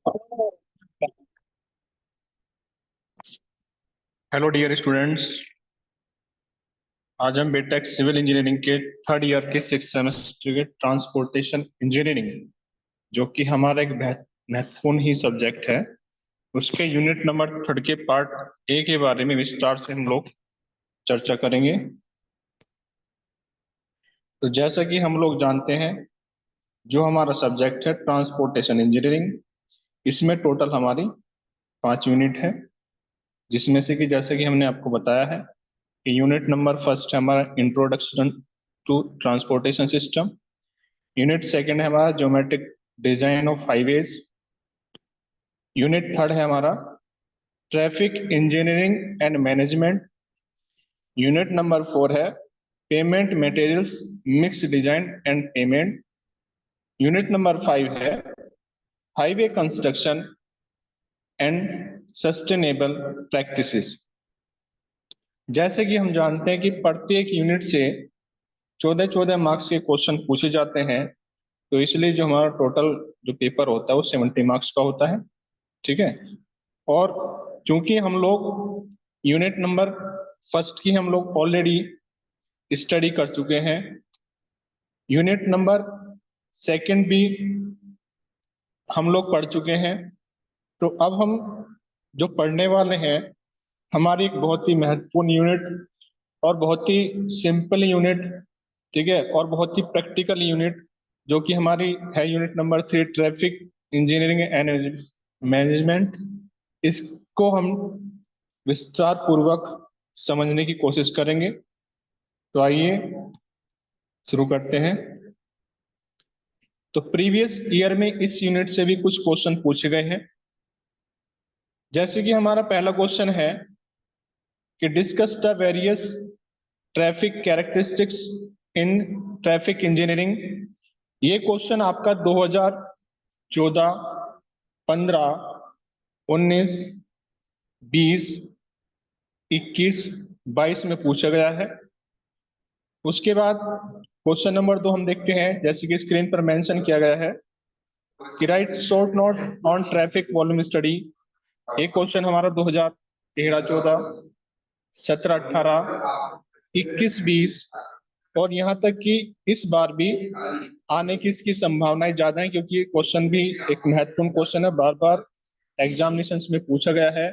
Hello dear students. आज हम BTech civil engineering के थर्ड ईयर के सिक्स सेमेस्टर के ट्रांसपोर्टेशन इंजीनियरिंग, जो कि हमारा एक महत्वपूर्ण ही सब्जेक्ट है, उसके यूनिट नंबर थर्ड के पार्ट ए के बारे में विस्तार से हम लोग चर्चा करेंगे। तो जैसा कि हम लोग जानते हैं, जो हमारा सब्जेक्ट है ट्रांसपोर्टेशन इंजीनियरिंग, इसमें टोटल हमारी 5 यूनिट है, जिसमें से कि जैसे कि हमने आपको बताया है कि यूनिट नंबर फर्स्ट है हमारा introduction to transportation system. Unit second है हमारा geometric design of highways. Unit third है हमारा traffic engineering and management. Unit number four है pavement materials mix design and pavement. Unit number five है highway construction and sustainable practices. जैसे कि हम जानते हैं कि प्रत्येक यूनिट से 14-14 मार्क्स के क्वेश्चन पूछे जाते हैं, तो इसलिए जो हमारा टोटल जो पेपर होता है वो 70 मार्क्स का होता है। ठीक है। और चूंकि हम लोग यूनिट नंबर फर्स्ट की हम लोग ऑलरेडी स्टडी कर चुके हैं, यूनिट नंबर सेकंड भी हम लोग पढ़ चुके हैं, तो अब हम जो पढ़ने वाले हैं हमारी एक बहुत ही महत्वपूर्ण यूनिट और बहुत ही सिंपल यूनिट, ठीक है, और बहुत ही प्रैक्टिकल यूनिट, जो कि हमारी है unit number three traffic engineering and management. इसको हम विस्तार पूर्वक समझने की कोशिश करेंगे। तो आइए शुरू करते हैं। तो प्रीवियस ईयर में इस यूनिट से भी कुछ क्वेश्चन पूछे गए हैं। जैसे कि हमारा पहला क्वेश्चन है कि discuss the various traffic characteristics in traffic engineering. ये क्वेश्चन आपका 2014, 15, 19, 20, 21, 22 में पूछा गया है। उसके बाद क्वेश्चन नंबर 2 हम देखते हैं, जैसे कि स्क्रीन पर मेंशन किया गया है कि right short note on traffic volume study. ये क्वेश्चन हमारा 2013-14, 17-18, 21-20 और यहाँ तक कि इस बार भी आने की इसकी संभावनाएं ज्यादा है, क्योंकि ये क्वेश्चन भी एक महत्वपूर्ण क्वेश्चन है, बार बार एग्जामिनेशंस में पूछा गया है,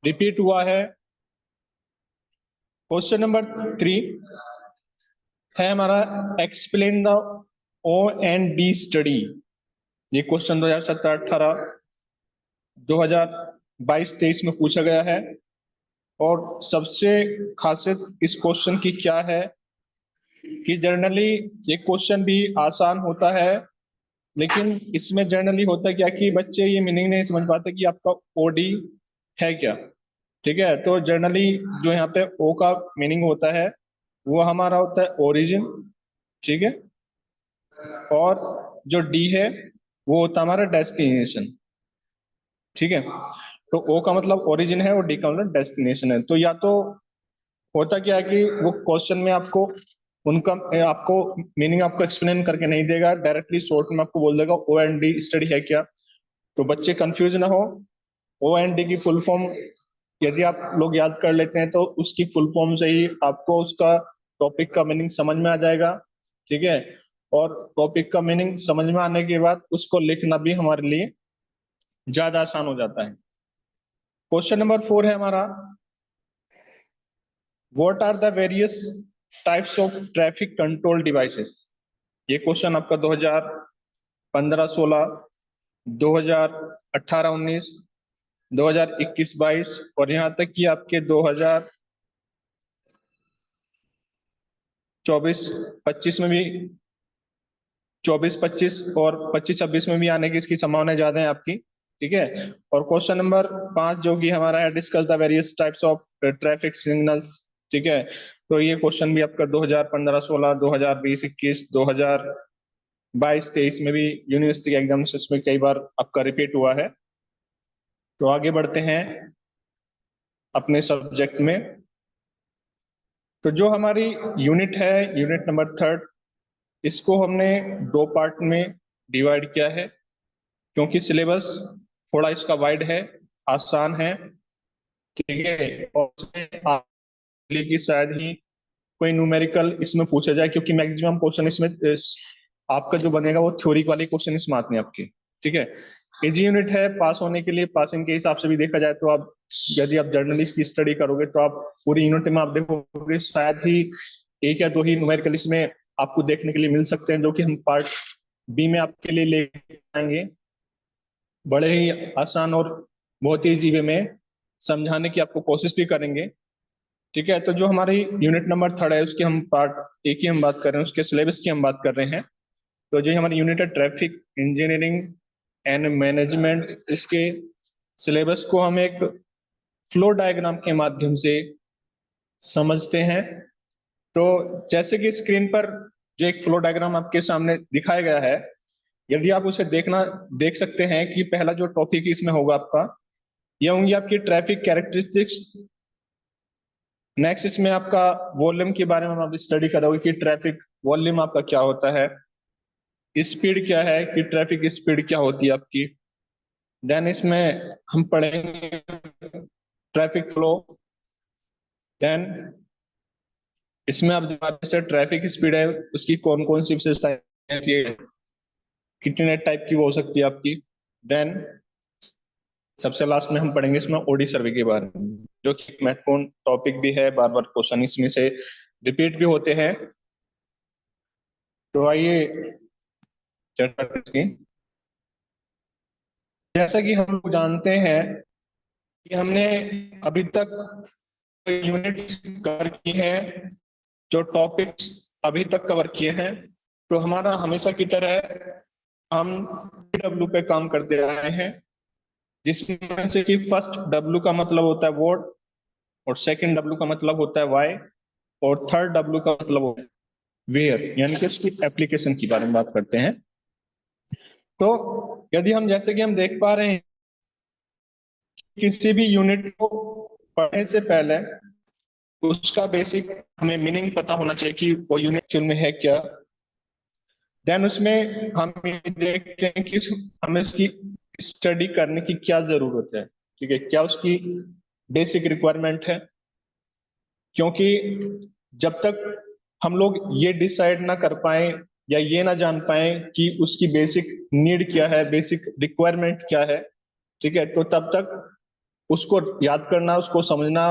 रिपीट हुआ है। क्वेश्चन नंबर 3 है हमारा explain the O and D study. ये क्वेश्चन 2017-18, 2022-23 में पूछा गया है। और सबसे खासियत इस क्वेश्चन की क्या है कि जनरली ये क्वेश्चन भी आसान होता है, लेकिन इसमें जनरली होता है क्या कि बच्चे ये मीनिंग नहीं समझ पाते कि आपका ओडी है क्या। ठीक है, तो जनरली जो यहाँ पे ओ का मीनिंग होता है वो हमारा होता है ओरिजिन। ठीक है। और जो डी है वो होता है हमारा डेस्टिनेशन। ठीक है। तो ओ का मतलब ओरिजिन है और डी का मतलब डेस्टिनेशन है। तो या तो होता क्या है कि वो क्वेश्चन में आपको उनका आपको मीनिंग आपको एक्सप्लेन करके नहीं देगा, डायरेक्टली शॉर्ट में आपको बोल देगा ओ एंड डी स्टडी है क्या। तो बच्चे कंफ्यूज ना हो। ओ एंड डी की फुल फॉर्म यदि आप लोग याद कर लेते हैं तो उसकी फुल फॉर्म से ही आपको उसका टॉपिक का मीनिंग समझ में आ जाएगा। ठीक है। और टॉपिक का मीनिंग समझ में आने के बाद उसको लिखना भी हमारे लिए ज्यादा आसान हो जाता है। क्वेश्चन नंबर 4 है हमारा what are the various types of traffic control devices. ये क्वेश्चन आपका 2015-16, 2018-19, 2021-22 और यहाँ तक कि आपके 2024-25 में भी, 24-25 और 25-26 में भी आने की इसकी संभावना ज्यादा है आपकी। ठीक है। और क्वेश्चन नंबर 5 जो कि हमारा है discuss the various types of traffic signals. ठीक है। तो ये क्वेश्चन भी आपका 2015-16, 2020-21, 2022-23 में भी यूनिवर्सिटी एग्जामिनेशन में कई बार आपका रिपीट हुआ है। तो आगे बढ़ते हैं अपने सब्जेक्ट में। तो जो हमारी यूनिट है यूनिट नंबर थर्ड, इसको हमने दो पार्ट में डिवाइड किया है। क्योंकि सिलेबस थोड़ा इसका वाइड है, आसान है, ठीक है। और उसमें कि शायद ही कोई न्यूमेरिकल इसमें पूछा जाए, क्योंकि मैक्सिमम क्वेश्चन इसमें आपका जो बनेगा वो थ्योरी वाले क्वेश्चन इसमें आते हैं आपके, ठीक है। इजी यूनिट है पास होने के लिए, पासिंग के हिसाब से भी देखा जाए तो आप यदि आप जर्नलिस्ट की स्टडी करोगे तो आप पूरी यूनिट में आप देखोगे शायद ही एक या दो ही न्यूमेरिकल इसमें आपको देखने के लिए मिल सकते हैं, जो कि हम पार्ट बी में आपके लिए ले आएंगे, बड़े ही आसान और बहुत ही इजी वे में समझाने की आपको कोशिश भी करेंगे, ठीक है। तो जो हमारी यूनिट नंबर थर्ड है उसकी हम पार्ट एक की हम बात कर रहे हैं, उसके सिलेबस की हम बात कर रहे हैं। तो जो हमारी यूनिट है ट्रैफिक इंजीनियरिंग एंड मैनेजमेंट, इसके सिलेबस को हम एक फ्लो डायग्राम के माध्यम से समझते हैं। तो जैसे कि स्क्रीन पर जो एक फ्लो डायग्राम आपके सामने दिखाया गया है, यदि आप उसे देख सकते हैं कि पहला जो टॉपिक इसमें होगा आपका, यह होंगी आपकी ट्रैफिक कैरेक्टरिस्टिक्स। नेक्स्ट इसमें आपका वॉल्यूम के बारे में हम आप स्टडी करोगे कि ट्रैफिक वॉल्यूम आपका क्या होता है, स्पीड क्या है कि ट्रैफिक स्पीड क्या होती है आपकी। देन इसमें हम पढ़ेंगे ट्रैफिक फ्लो। देन इसमें आप जैसे ट्रैफिक स्पीड है उसकी कौन कौन सी विशेषताएं हैं, कितने टाइप की वो हो सकती है आपकी। देन सबसे लास्ट में हम पढ़ेंगे इसमें ओडी सर्वे के बारे में, जो कि एक महत्वपूर्ण टॉपिक भी है, बार बार क्वेश्चन इसमें से रिपीट भी होते हैं। तो आइए चर्चा करते हैं। जैसा कि हम लोग जानते हैं कि हमने अभी तक यूनिट कवर की है, जो टॉपिक्स अभी तक कवर किए हैं, तो हमारा हमेशा की तरह हम डब्ल्यू पे काम करते आए हैं, जिसमें से कि फर्स्ट डब्ल्यू का मतलब होता है व्हाट, और सेकंड डब्ल्यू का मतलब होता है व्हाई, और थर्ड डब्ल्यू का मतलब होता है वेयर, यानी कि उसकी एप्लीकेशन के बारे में बात करते हैं। तो यदि हम जैसे कि हम देख पा रहे हैं, किसी भी यूनिट को पढ़ने से पहले उसका बेसिक हमें मीनिंग पता होना चाहिए कि वो यूनिट एक्चुअल में है क्या। देन उसमें हम ये देखते हैं कि हमें उसकी स्टडी करने की क्या जरूरत है, ठीक है, क्या उसकी बेसिक रिक्वायरमेंट है। क्योंकि जब तक हम लोग ये डिसाइड ना कर पाए या ये ना जान पाए कि उसकी बेसिक नीड क्या है, बेसिक रिक्वायरमेंट क्या है, ठीक है, तो तब तक उसको याद करना, उसको समझना,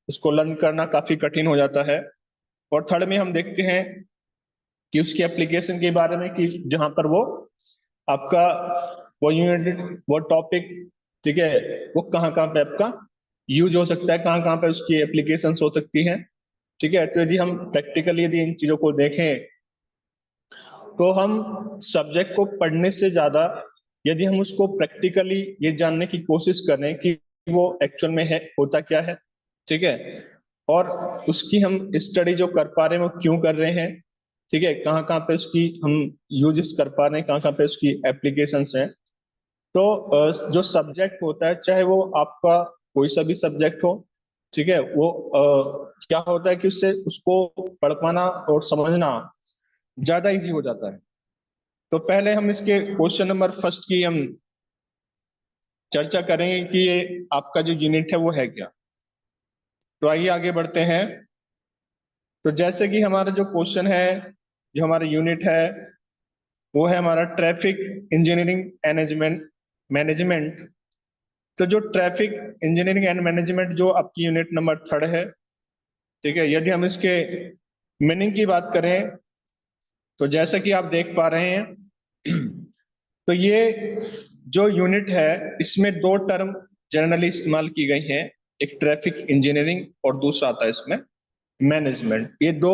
उसको लर्न करना काफी कठिन हो जाता है। और थर्ड में हम देखते हैं कि उसकी एप्लीकेशन के बारे में, कि जहां पर वो आपका वो यूनिट वो टॉपिक, ठीक है, वो कहाँ कहाँ पे आपका यूज हो सकता है, कहाँ कहाँ पे उसकी एप्लीकेशन हो सकती हैं, ठीक है। तो यदि हम प्रैक्टिकली यदि इन चीजों को देखें, तो हम सब्जेक्ट को पढ़ने से ज्यादा यदि हम उसको प्रैक्टिकली ये जानने की कोशिश करें कि वो एक्चुअल में है होता क्या है, ठीक है, और उसकी हम स्टडी जो कर पा रहे हैं वो क्यों कर रहे हैं, ठीक है, कहाँ कहाँ पे उसकी हम यूजेस कर पा रहे हैं, कहाँ कहाँ पे उसकी एप्लीकेशंस हैं। तो जो सब्जेक्ट होता है, चाहे वो आपका कोई सा भी सब्जेक्ट हो, ठीक है, वो क्या होता है कि उससे उसको पढ़ पाना और समझना ज्यादा इजी हो जाता है। तो पहले हम इसके क्वेश्चन नंबर फर्स्ट की हम चर्चा करेंगे कि ये आपका जो यूनिट है वो है क्या। तो आइए आगे बढ़ते हैं। तो जैसे कि हमारा जो क्वेश्चन है, जो हमारा यूनिट है, वो है हमारा ट्रैफिक इंजीनियरिंग मैनेजमेंट मैनेजमेंट। तो जो ट्रैफिक इंजीनियरिंग एंड मैनेजमेंट जो आपकी यूनिट नंबर थर्ड है, ठीक है, यदि हम इसके मीनिंग की बात करें, तो जैसा कि आप देख पा रहे हैं, तो ये जो यूनिट है इसमें दो टर्म जनरली इस्तेमाल की गई हैं, एक ट्रैफिक इंजीनियरिंग और दूसरा आता है इसमें मैनेजमेंट। ये दो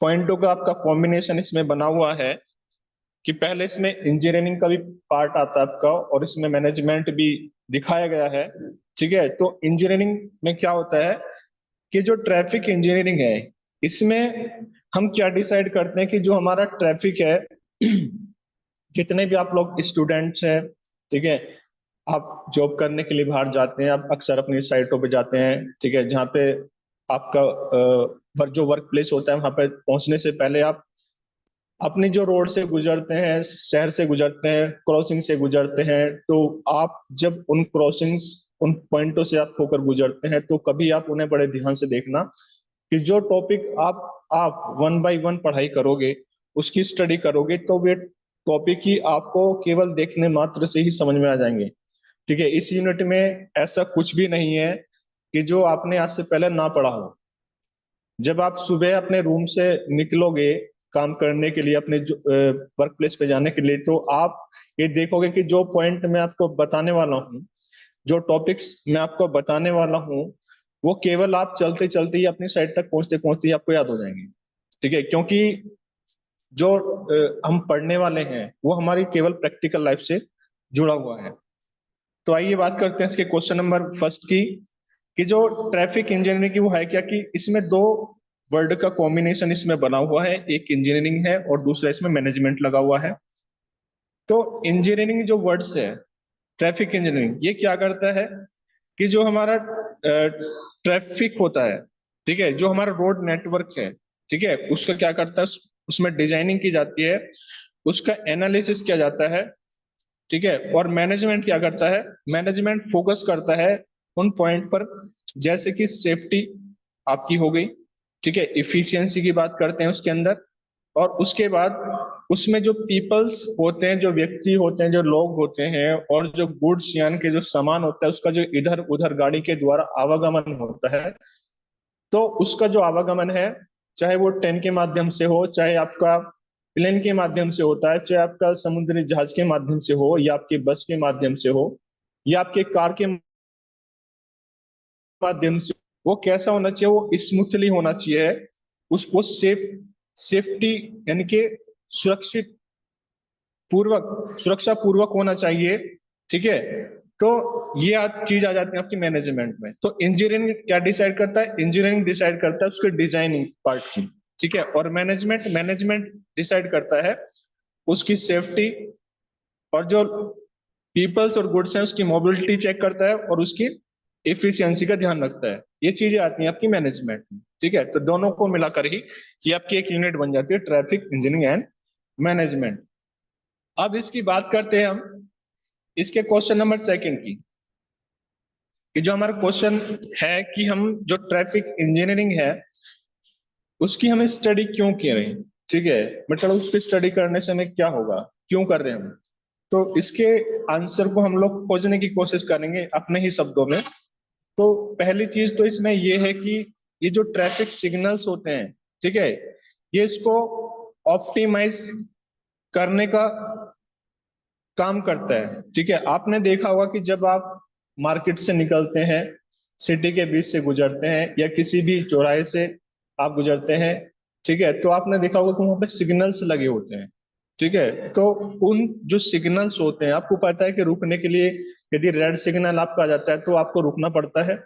पॉइंटों का आपका कॉम्बिनेशन इसमें बना हुआ है, कि पहले इसमें इंजीनियरिंग का भी पार्ट आता है आपका और इसमें मैनेजमेंट भी दिखाया गया है, ठीक है। तो इंजीनियरिंग में क्या होता है कि जो ट्रैफिक इंजीनियरिंग है, इसमें हम क्या डिसाइड करते हैं कि जो हमारा ट्रैफिक है, जितने भी आप लोग स्टूडेंट्स हैं, ठीक है, आप जॉब करने के लिए बाहर जाते हैं, आप अक्सर अपनी साइटों पे जाते हैं, ठीक है, जहाँ पे आपका जो वर्क प्लेस होता है वहां पे पहुंचने से पहले आप अपनी जो रोड से गुजरते हैं, शहर से गुजरते हैं, क्रॉसिंग से गुजरते हैं, तो आप जब उन क्रॉसिंग्स, उन पॉइंटों से आप होकर गुजरते हैं, तो कभी आप उन्हें बड़े ध्यान से देखना कि जो टॉपिक आप वन बाय वन पढ़ाई करोगे, उसकी स्टडी करोगे, तो वे टॉपिक ही आपको केवल देखने मात्र से ही समझ में आ जाएंगे। ठीक है, इस यूनिट में ऐसा कुछ भी नहीं है कि जो आपने आज से पहले ना पढ़ा हो। जब आप सुबह अपने रूम से निकलोगे काम करने के लिए, अपने वर्क प्लेस पे जाने के लिए, तो आप ये देखोगे कि जो पॉइंट मैं आपको बताने वाला हूँ, जो टॉपिक्स मैं आपको बताने वाला हूँ, वो केवल आप चलते चलते ही अपनी साइड तक पहुंचते पहुंचते ही आपको याद हो जाएंगे। ठीक है, क्योंकि जो हम पढ़ने वाले हैं वो हमारी केवल प्रैक्टिकल लाइफ से जुड़ा हुआ है। तो आइए बात करते हैं इसके क्वेश्चन नंबर फर्स्ट की, कि जो ट्रैफिक इंजीनियरिंग की वो है क्या, कि इसमें दो वर्ड का कॉम्बिनेशन इसमें बना हुआ है, एक इंजीनियरिंग है और दूसरा इसमें मैनेजमेंट लगा हुआ है। तो इंजीनियरिंग जो वर्ड्स है, ट्रैफिक इंजीनियरिंग ये क्या करता है कि जो हमारा ट्रैफिक होता है, ठीक है, जो हमारा रोड नेटवर्क है, ठीक है, उसका क्या करता है, उसमें डिजाइनिंग की जाती है, उसका एनालिसिस किया जाता है। ठीक है, और मैनेजमेंट क्या करता है, मैनेजमेंट फोकस करता है उन पॉइंट पर, जैसे कि सेफ्टी आपकी हो गई, ठीक है, इफिशियंसी की बात करते हैं उसके अंदर, और उसके बाद उसमें जो पीपल्स होते हैं, जो व्यक्ति होते हैं, जो लोग होते हैं, और जो गुड्स यानी कि जो सामान होता है, उसका जो इधर उधर गाड़ी के द्वारा आवागमन होता है, तो उसका जो आवागमन है, चाहे वो ट्रेन के माध्यम से हो, चाहे आपका प्लेन के माध्यम से होता है, चाहे आपका समुद्री जहाज के माध्यम से हो, या आपके बस के माध्यम से हो, या आपके कार के माध्यम से, वो कैसा होना चाहिए, वो स्मूथली होना चाहिए, उसको सेफ्टी यानी कि सुरक्षित पूर्वक, सुरक्षा पूर्वक होना चाहिए। ठीक है, तो ये चीज आ जाती है आपकी मैनेजमेंट में। तो इंजीनियरिंग क्या डिसाइड करता है, इंजीनियरिंग डिसाइड करता है उसके डिजाइनिंग पार्ट की। ठीक है, और मैनेजमेंट मैनेजमेंट डिसाइड करता है उसकी सेफ्टी, और जो पीपल्स और गुड्स हैं उसकी मोबिलिटी चेक करता है, और उसकी एफिशिएंसी का ध्यान रखता है। ये चीजें आती हैं आपकी मैनेजमेंट में। ठीक है, तो दोनों को मिलाकर ही ये आपकी एक यूनिट बन जाती है, ट्रैफिक इंजीनियरिंग एंड मैनेजमेंट। अब इसकी बात करते हैं हम इसके क्वेश्चन नंबर सेकंड की, कि जो हमारा क्वेश्चन है कि हम जो ट्रैफिक इंजीनियरिंग है उसकी हमें स्टडी क्यों कर रहे हैं। ठीक है, मतलब उसकी स्टडी करने से हमें क्या होगा, क्यों कर रहे हैं हम। तो इसके आंसर को हम लोग खोजने की कोशिश करेंगे अपने ही शब्दों में। तो पहली चीज तो इसमें ये है कि ये जो ट्रैफिक सिग्नल्स होते हैं, ठीक है, ये इसको ऑप्टिमाइज करने का काम करता है। ठीक है, आपने देखा होगा कि जब आप मार्केट से निकलते हैं, सिटी के बीच से गुजरते हैं, या किसी भी चौराहे से आप गुजरते हैं, ठीक है, तो आपने देखा होगा कि वहां पे सिग्नल्स लगे होते हैं। ठीक है, तो उन जो सिग्नल्स होते हैं, आपको पता है कि रुकने के लिए यदि रेड सिग्नल आपका आ जाता है तो आपको रुकना पड़ता है।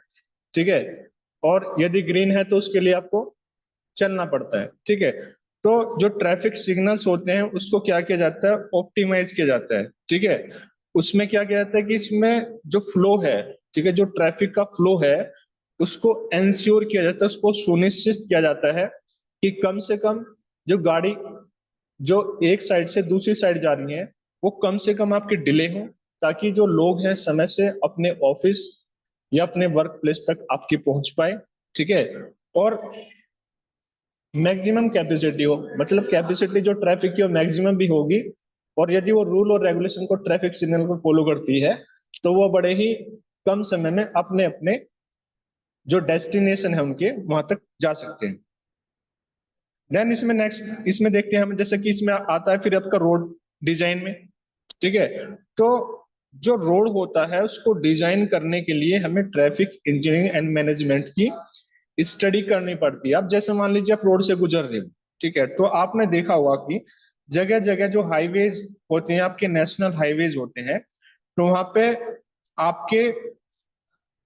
ठीक है, और यदि ग्रीन है तो उसके लिए आपको चलना पड़ता है। ठीक है, तो जो ट्रैफिक सिग्नल्स होते हैं उसको क्या किया जाता है, ऑप्टिमाइज किया जाता है। ठीक है, उसमें क्या किया जाता है कि इसमें जो फ्लो है, ठीक है, जो ट्रैफिक का फ्लो है, उसको एंश्योर किया जाता है, उसको सुनिश्चित किया जाता है कि कम से कम जो गाड़ी जो एक साइड से दूसरी साइड जा रही है, वो कम से कम आपकी डिले हो, ताकि जो लोग हैं समय से अपने ऑफिस या अपने वर्क प्लेस तक आपकी पहुंच पाए। ठीक है, और मैक्सिमम कैपेसिटी हो, मतलब कैपेसिटी जो ट्रैफिक की वो मैक्सिमम भी होगी, और यदि वो रूल और रेगुलेशन को, ट्रैफिक सिग्नल को फॉलो करती है, तो वो बड़े ही कम समय में अपने अपने जो डेस्टिनेशन है उनके वहां तक जा सकते हैं। देन इसमें नेक्स्ट इसमें देखते हैं हम, जैसे कि इसमें आता है फिर आपका रोड डिजाइन में। ठीक है, तो जो रोड होता है उसको डिजाइन करने के लिए हमें ट्रैफिक इंजीनियरिंग एंड मैनेजमेंट की स्टडी करनी पड़ती है। अब जैसे मान लीजिए आप रोड से गुजर रहे हो, ठीक है, तो आपने देखा होगा कि जगह जगह जो हाईवेज होते हैं, आपके नेशनल हाईवेज होते हैं, तो वहां पे आपके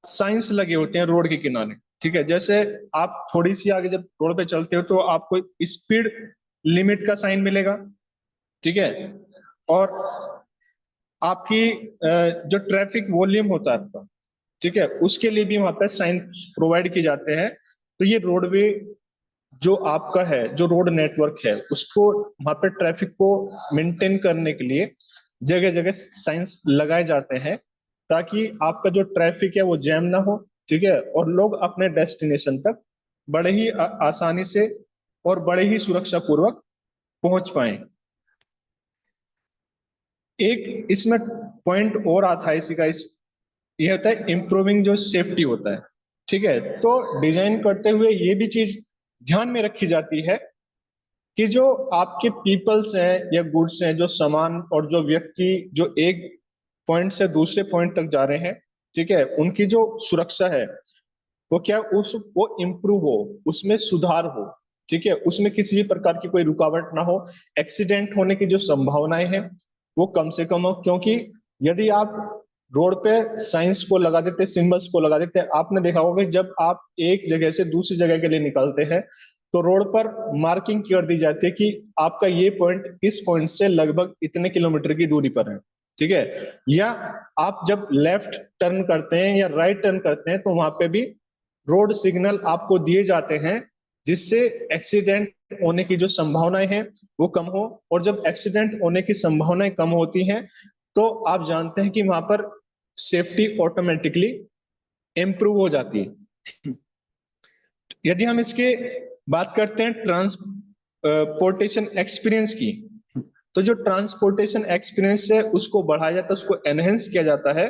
साइंस लगे होते हैं रोड के किनारे। ठीक है, जैसे आप थोड़ी सी आगे जब रोड पे चलते हो तो आपको स्पीड लिमिट का साइन मिलेगा। ठीक है, और आपकी जो ट्रैफिक वॉल्यूम होता है आपका, ठीक है, उसके लिए भी वहां पर साइन प्रोवाइड किए जाते हैं। तो ये रोडवे जो आपका है जो रोड नेटवर्क है उसको वहां पे ट्रैफिक को मेंटेन करने के लिए जगह जगह साइंस लगाए जाते हैं, ताकि आपका जो ट्रैफिक है वो जैम ना हो। ठीक है, और लोग अपने डेस्टिनेशन तक बड़े ही आसानी से और बड़े ही सुरक्षा पूर्वक पहुंच पाए। एक इसमें पॉइंट और आता है इसी का, ये होता है इम्प्रूविंग जो सेफ्टी होता है। ठीक है, तो डिजाइन करते हुए ये भी चीज ध्यान में रखी जाती है कि जो आपके पीपल्स हैं या गुड्स हैं, जो सामान और जो व्यक्ति जो एक पॉइंट से दूसरे पॉइंट तक जा रहे हैं, ठीक है, उनकी जो सुरक्षा है वो क्या उस वो इम्प्रूव हो, उसमें सुधार हो। ठीक है, उसमें किसी भी प्रकार की कोई रुकावट ना हो, एक्सीडेंट होने की जो संभावनाएं हैं वो कम से कम हो। क्योंकि यदि आप रोड पे साइंस को लगा देते, सिंबल्स को लगा देते, आपने देखा होगा कि जब आप एक जगह से दूसरी जगह के लिए निकलते हैं तो रोड पर मार्किंग कर दी जाती है कि आपका ये पॉइंट इस पॉइंट से लगभग इतने किलोमीटर की दूरी पर है। ठीक है, या आप जब लेफ्ट टर्न करते हैं या राइट टर्न करते हैं तो वहां पे भी रोड सिग्नल आपको दिए जाते हैं, जिससे एक्सीडेंट होने की जो संभावनाएं हैं वो कम हो। और जब एक्सीडेंट होने की संभावनाएं कम होती हैं तो आप जानते हैं कि वहां पर सेफ्टी ऑटोमेटिकली इंप्रूव हो जाती है। यदि हम इसके बात करते हैं ट्रांसपोर्टेशन एक्सपीरियंस की, तो जो ट्रांसपोर्टेशन एक्सपीरियंस है उसको बढ़ाया जाता है, उसको एनहेंस किया जाता है।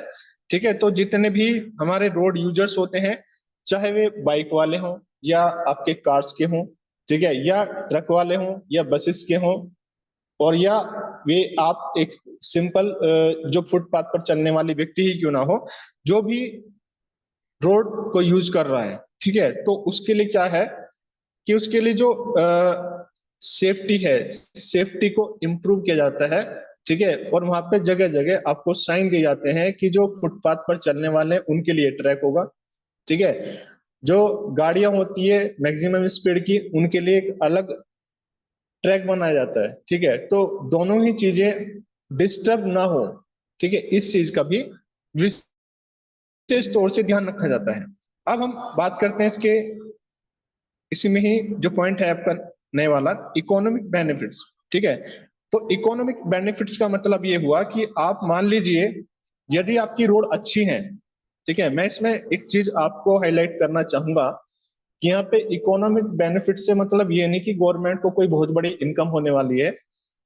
ठीक है, तो जितने भी हमारे रोड यूजर्स होते हैं, चाहे वे बाइक वाले हों या आपके कार्स के हों, ठीक है, या ट्रक वाले हों या बसेस के हों, और या वे आप एक सिंपल जो फुटपाथ पर चलने वाली व्यक्ति ही क्यों ना हो, जो भी रोड को यूज कर रहा है, ठीक है, तो उसके लिए क्या है कि उसके लिए जो सेफ्टी है, सेफ्टी को इम्प्रूव किया जाता है। ठीक है, और वहां पे जगह जगह आपको साइन दिए जाते हैं कि जो फुटपाथ पर चलने वाले हैं उनके लिए ट्रैक होगा। ठीक है, जो गाड़ियां होती है मैक्सिमम स्पीड की उनके लिए एक अलग ट्रैक बनाया जाता है। ठीक है, तो दोनों ही चीजें डिस्टर्ब ना हो, ठीक है, इस चीज का भी विशेष तौर से ध्यान रखा जाता है। अब हम बात करते हैं इसके, इसी में ही जो पॉइंट है आपका नए वाला, इकोनॉमिक बेनिफिट्स। ठीक है, तो इकोनॉमिक बेनिफिट्स का मतलब ये हुआ कि आप मान लीजिए यदि आपकी रोड अच्छी है, ठीक है, मैं इसमें एक चीज आपको हाईलाइट करना चाहूंगा कि यहाँ पे इकोनॉमिक बेनिफिट से मतलब ये नहीं कि गवर्नमेंट को कोई बहुत बड़ी इनकम होने वाली है।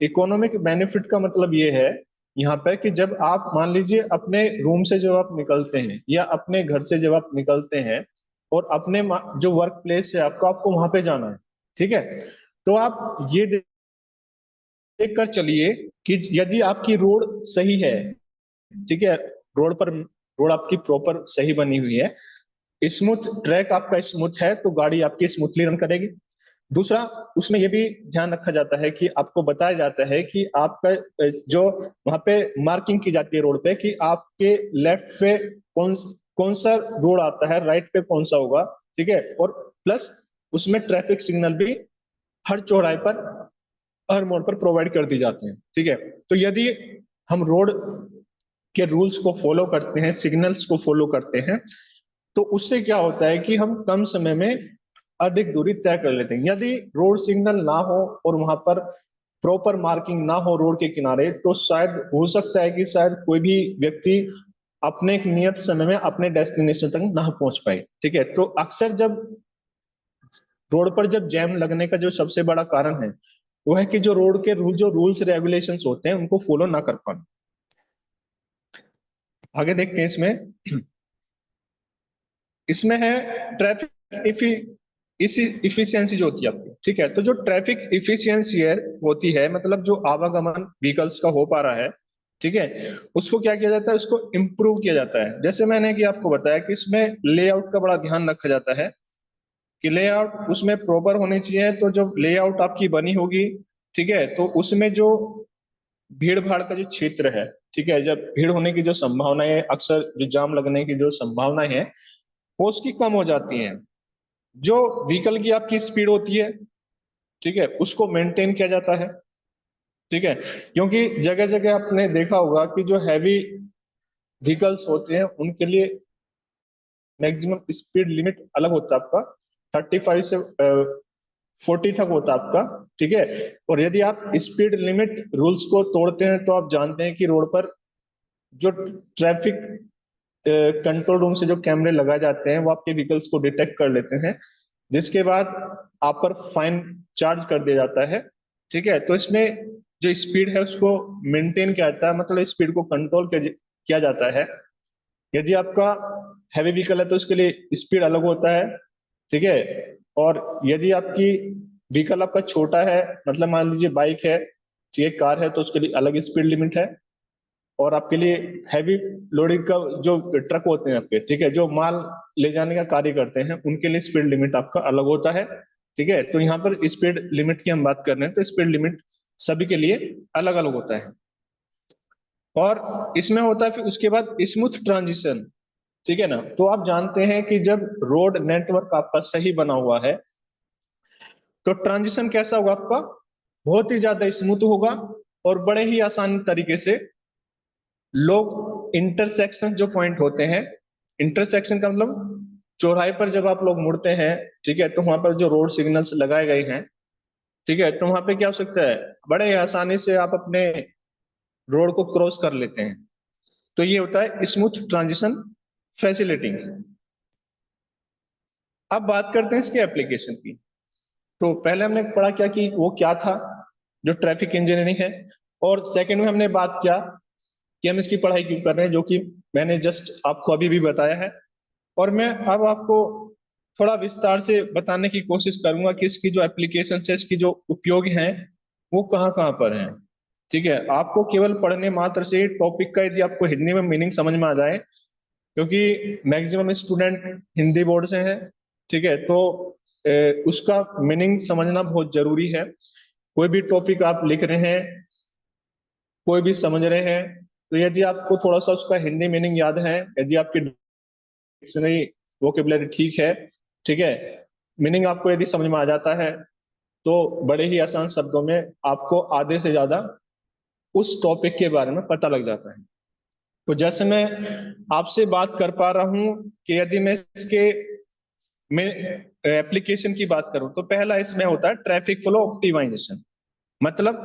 इकोनॉमिक बेनिफिट का मतलब ये है यहाँ पे कि जब आप मान लीजिए अपने रूम से जब आप निकलते हैं या अपने घर से जब आप निकलते हैं और अपने जो वर्क प्लेस है आपको आपको वहां पे जाना है। ठीक है, तो आप ये देख कर चलिए कि यदि आपकी रोड सही है, ठीक है, रोड पर रोड आपकी प्रॉपर सही बनी हुई है, स्मूथ ट्रैक आपका स्मूथ है, तो गाड़ी आपकी स्मूथली रन करेगी। दूसरा, उसमें यह भी ध्यान रखा जाता है कि आपको बताया जाता है कि आपका जो वहां पे मार्किंग की जाती है रोड पे कि आपके लेफ्ट पे कौन कौन सा रोड आता है, राइट पे कौन सा होगा। ठीक है, और प्लस उसमें ट्रैफिक सिग्नल भी हर चौराहे पर, हर मोड़ पर प्रोवाइड कर दी जाते हैं। ठीक है, तो यदि हम रोड के रूल्स को फॉलो करते हैं, सिग्नल्स को फॉलो करते हैं, तो उससे क्या होता है कि हम कम समय में अधिक दूरी तय कर लेते हैं। यदि रोड सिग्नल ना हो और वहां पर प्रॉपर मार्किंग ना हो रोड के किनारे, तो शायद हो सकता है कि शायद कोई भी व्यक्ति अपने एक नियत समय में अपने डेस्टिनेशन तक ना पहुंच पाए। ठीक है, तो अक्सर जब रोड पर जब जैम लगने का जो सबसे बड़ा कारण है वो है कि जो रोड के जो रूल्स रेगुलेशंस होते हैं उनको फॉलो ना कर पाना। आगे देखते हैं इसमें, इसमें है ट्रैफिक इसी इफिशियंसी जो होती है आपकी। ठीक है, तो जो ट्रैफिक इफिशियंसी है होती है मतलब जो आवागमन व्हीकल्स का हो पा रहा है, ठीक है, उसको क्या किया जाता है, उसको इम्प्रूव किया जाता है। जैसे मैंने कि आपको बताया कि इसमें लेआउट का बड़ा ध्यान रखा जाता है कि लेआउट उसमें प्रॉपर होनी चाहिए। तो जब लेआउट आपकी बनी होगी, ठीक है, तो उसमें जो भीड़ भाड़ का जो क्षेत्र है, ठीक है, जब भीड़ होने की जो संभावनाएं है, अक्सर जो जाम लगने की जो संभावनाएं है वो उसकी कम हो जाती हैं। जो व्हीकल की आपकी स्पीड होती है, ठीक है, उसको मेंटेन किया जाता है। ठीक है, क्योंकि जगह जगह आपने देखा होगा कि जो हैवी व्हीकल्स होते हैं उनके लिए मैक्सिमम स्पीड लिमिट अलग होता है आपका, 35 से 40 तक होता है आपका, ठीक है। और यदि आप स्पीड लिमिट रूल्स को तोड़ते हैं तो आप जानते हैं कि रोड पर जो ट्रैफिक कंट्रोल रूम से जो कैमरे लगाए जाते हैं वो आपके व्हीकल्स को डिटेक्ट कर लेते हैं, जिसके बाद आप पर फाइन चार्ज कर दिया जाता है, ठीक है। तो इसमें जो स्पीड है उसको मेंटेन किया जाता है, मतलब स्पीड को कंट्रोल किया जाता है। यदि आपका हैवी व्हीकल है तो उसके लिए स्पीड अलग होता है, ठीक है। और यदि आपकी व्हीकल आपका छोटा है, मतलब मान लीजिए बाइक है, ठीक है, कार है, तो उसके लिए अलग स्पीड लिमिट है। और आपके लिए हैवी लोडिंग का जो ट्रक होते हैं आपके, ठीक है, जो माल ले जाने का कार्य करते हैं, उनके लिए स्पीड लिमिट आपका अलग होता है, ठीक है। तो यहाँ पर स्पीड लिमिट की हम बात कर रहे हैं, तो स्पीड लिमिट सभी के लिए अलग अलग होता है। और इसमें होता है फिर उसके बाद स्मूथ ट्रांजिशन, ठीक है ना। तो आप जानते हैं कि जब रोड नेटवर्क आपका सही बना हुआ है तो ट्रांजिशन कैसा होगा आपका, बहुत ही ज्यादा स्मूथ होगा। और बड़े ही आसान तरीके से लोग इंटरसेक्शन जो पॉइंट होते हैं, इंटरसेक्शन का मतलब चौराहे पर जब आप लोग मुड़ते हैं, ठीक है, तो वहां पर जो रोड सिग्नल्स लगाए गए हैं, ठीक है, तो वहां पे क्या हो सकता है, बड़े ही आसानी से आप अपने रोड को क्रॉस कर लेते हैं। तो ये होता है स्मूथ ट्रांजिशन फैसिलिटी। अब बात करते हैं इसके एप्लीकेशन की। तो पहले हमने पढ़ा क्या कि वो क्या था, जो ट्रैफिक इंजीनियरिंग है। और सेकंड में हमने बात किया कि हम इसकी पढ़ाई क्यों कर रहे हैं, जो कि मैंने जस्ट आपको अभी भी बताया है। और मैं अब आपको थोड़ा विस्तार से बताने की कोशिश करूंगा कि इसकी जो एप्लीकेशन है, इसकी जो उपयोग हैं, वो कहाँ कहाँ पर हैं, ठीक है। आपको केवल पढ़ने मात्र से टॉपिक का यदि आपको हिंदी में मीनिंग समझ में आ जाए, क्योंकि मैक्सिमम स्टूडेंट हिंदी बोर्ड से हैं, ठीक है, तो उसका मीनिंग समझना बहुत जरूरी है। कोई भी टॉपिक आप लिख रहे हैं, कोई भी समझ रहे हैं, तो यदि आपको थोड़ा सा उसका हिंदी मीनिंग याद है, यदि आपकी डिक्शनरी वोकेबलरी ठीक है, ठीक है, मीनिंग आपको यदि समझ में आ जाता है, तो बड़े ही आसान शब्दों में आपको आधे से ज्यादा उस टॉपिक के बारे में पता लग जाता है। तो जैसे मैं आपसे बात कर पा रहा हूं कि यदि मैं इसके में एप्लीकेशन की बात करूं, तो पहला इसमें होता है ट्रैफिक फ्लो ऑप्टिमाइजेशन। मतलब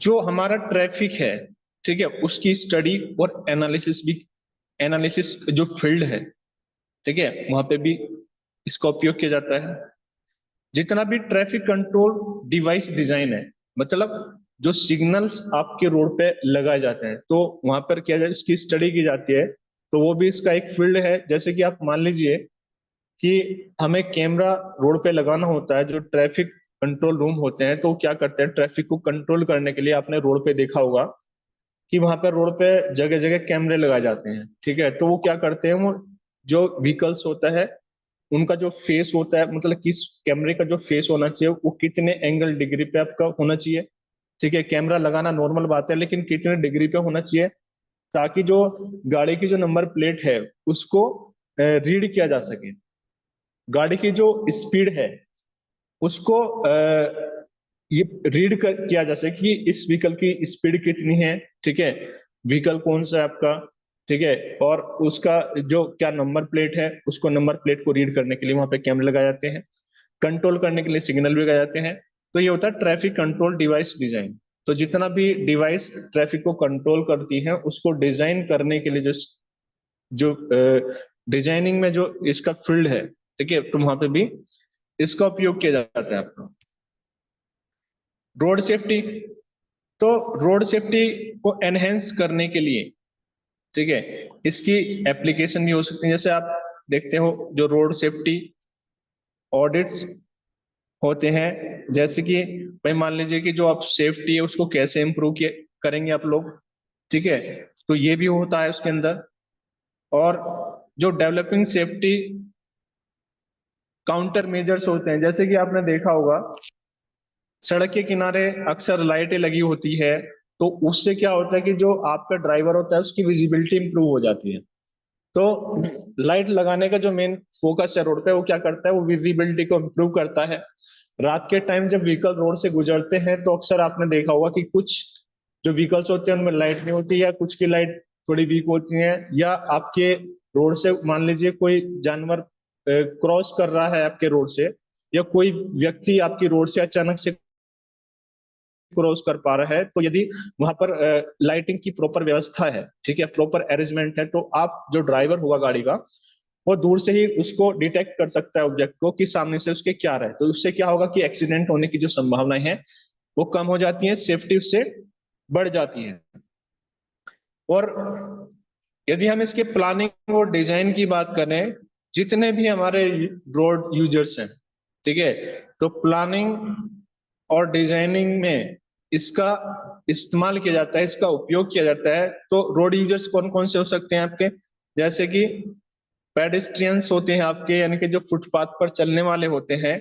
जो हमारा ट्रैफिक है, ठीक है, उसकी स्टडी और एनालिसिस भी, एनालिसिस जो फील्ड है, ठीक है, वहां पे भी इसका उपयोग किया जाता है। जितना भी ट्रैफिक कंट्रोल डिवाइस डिजाइन है, मतलब जो सिग्नल्स आपके रोड पे लगाए जाते हैं, तो वहां पर क्या जाए उसकी स्टडी की जाती है। तो वो भी इसका एक फील्ड है। जैसे कि आप मान लीजिए कि हमें कैमरा रोड पे लगाना होता है, जो ट्रैफिक कंट्रोल रूम होते हैं, तो क्या करते हैं, ट्रैफिक को कंट्रोल करने के लिए आपने रोड पे देखा होगा कि वहां पर रोड पे जगह जगह कैमरे लगाए जाते हैं, ठीक है। तो वो क्या करते हैं, वो जो व्हीकल्स होता है उनका जो फेस होता है, मतलब किस कैमरे का जो फेस होना चाहिए वो कितने एंगल डिग्री पे आपका होना चाहिए, ठीक है। कैमरा लगाना नॉर्मल बात है, लेकिन कितने डिग्री पे होना चाहिए, ताकि जो गाड़ी की जो नंबर प्लेट है उसको रीड किया जा सके। गाड़ी की जो स्पीड है उसको ये रीड किया जा सके कि इस व्हीकल की स्पीड कितनी है, ठीक है, व्हीकल कौन सा है आपका, ठीक है। और उसका जो क्या नंबर प्लेट है, उसको नंबर प्लेट को रीड करने के लिए वहां पे कैमरे लगाए जाते हैं, कंट्रोल करने के लिए सिग्नल भी लगाए जाते हैं। तो ये होता है ट्रैफिक कंट्रोल डिवाइस डिजाइन। तो जितना भी डिवाइस ट्रैफिक को कंट्रोल करती है उसको डिजाइन करने के लिए जो जो डिजाइनिंग में जो इसका फील्ड है, ठीक है, तो वहां पे भी इसका उपयोग किया जाता है आपका। रोड सेफ्टी, तो रोड सेफ्टी को एनहेंस करने के लिए, ठीक है, इसकी एप्लीकेशन भी हो सकती है। जैसे आप देखते हो जो रोड सेफ्टी ऑडिट्स होते हैं, जैसे कि भाई मान लीजिए कि जो आप सेफ्टी है उसको कैसे इम्प्रूव करेंगे आप लोग, ठीक है, तो ये भी होता है उसके अंदर। और जो डेवलपिंग सेफ्टी काउंटर मेजर्स होते हैं, जैसे कि आपने देखा होगा सड़क के किनारे अक्सर लाइटें लगी होती है, तो उससे क्या होता है कि जो आपका ड्राइवर होता है उसकी विजिबिलिटी इंप्रूव हो जाती है। तो लाइट लगाने का जो मेन फोकस है रोड पे, वो क्या करता है, वो विजिबिलिटी को इम्प्रूव करता है। रात के टाइम जब व्हीकल रोड से गुजरते हैं तो अक्सर आपने देखा होगा कि कुछ जो व्हीकल्स होते हैं उनमें लाइट नहीं होती, या कुछ की लाइट थोड़ी वीक होती है, या आपके रोड से मान लीजिए कोई जानवर क्रॉस कर रहा है आपके रोड से, या कोई व्यक्ति आपकी रोड से अचानक से क्रॉस कर पा रहा है, तो यदि वहां पर लाइटिंग की प्रॉपर व्यवस्था है, ठीक है, प्रॉपर अरेंजमेंट है, तो आप जो ड्राइवर होगा गाड़ी का, वो दूर से ही उसको डिटेक्ट कर सकता है ऑब्जेक्ट को कि सामने से उसके क्या रहा है। तो उससे क्या होगा कि एक्सीडेंट होने की जो संभावनाएं हैं वो कम हो जाती है, सेफ्टी उससे बढ़ जाती है। और यदि हम इसके प्लानिंग और डिजाइन की बात करें, जितने भी हमारे रोड यूजर्स हैं, ठीक है, तो प्लानिंग और डिजाइनिंग में इसका इस्तेमाल किया जाता है, इसका उपयोग किया जाता है। तो रोड यूजर्स कौन कौन से हो सकते हैं आपके, जैसे कि पेडेस्ट्रियंस होते हैं आपके, यानी कि जो फुटपाथ पर चलने वाले होते हैं,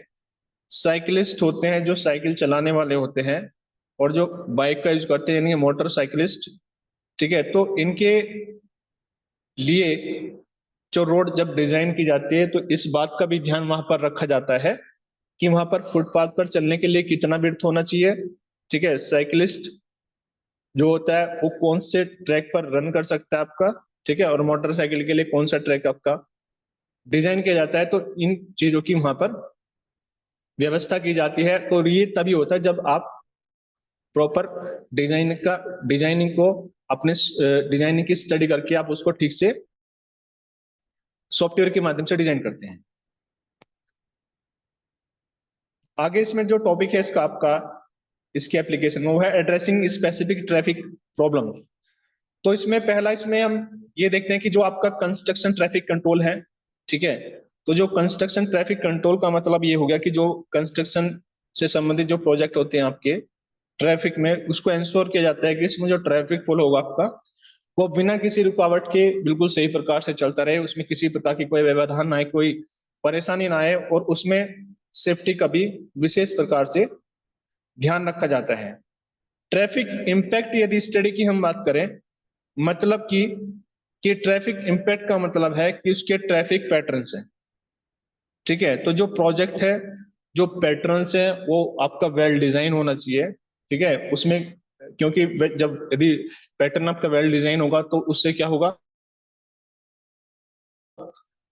साइकिलिस्ट होते हैं जो साइकिल चलाने वाले होते हैं, और जो बाइक का यूज करते हैं यानी मोटरसाइकिलिस्ट, ठीक है। तो इनके लिए जो रोड जब डिजाइन की जाती है, तो इस बात का भी ध्यान वहां पर रखा जाता है कि वहां पर फुटपाथ पर चलने के लिए कितना विड्थ होना चाहिए, ठीक है। साइकिलिस्ट जो होता है वो कौन से ट्रैक पर रन कर सकता है आपका, ठीक है, और मोटरसाइकिल के लिए कौन सा ट्रैक आपका डिजाइन किया जाता है। तो इन चीजों की वहां पर व्यवस्था की जाती है। तो ये तभी होता है जब आप प्रॉपर डिजाइनिंग को अपने डिजाइनिंग की स्टडी करके आप उसको ठीक से सॉफ्टवेयर के माध्यम से डिजाइन करते हैं। आगे इसमें जो टॉपिक है इसका आपका, इसकी एप्लीकेशन में, वो है एड्रेसिंग स्पेसिफिक ट्रैफिक प्रॉब्लम। तो इसमें पहला, इसमें हम ये देखते हैं कि जो आपका कंस्ट्रक्शन ट्रैफिक कंट्रोल है, ठीक है। तो जो कंस्ट्रक्शन ट्रैफिक कंट्रोल का मतलब ये हो गया कि जो कंस्ट्रक्शन से संबंधित जो प्रोजेक्ट होते हैं आपके ट्रैफिक में, उसको इंश्योर किया जाता है कि इसमें जो ट्रैफिक फ्लो होगा आपका, वो बिना किसी रुकावट के बिल्कुल सही प्रकार से चलता रहे, उसमें किसी प्रकार की कोई व्यवधान ना आए, कोई परेशानी ना आए, और उसमें सेफ्टी का भी विशेष प्रकार से ध्यान रखा जाता है। ट्रैफिक इम्पैक्ट यदि स्टडी की हम बात करें, मतलब कि ट्रैफिक इम्पैक्ट का मतलब है कि उसके ट्रैफिक पैटर्न्स हैं, ठीक है। तो जो प्रोजेक्ट है, जो पैटर्न्स है, वो आपका वेल डिजाइन होना चाहिए, ठीक है उसमें, क्योंकि जब यदि पैटर्न आपका वेल डिजाइन होगा तो उससे क्या होगा,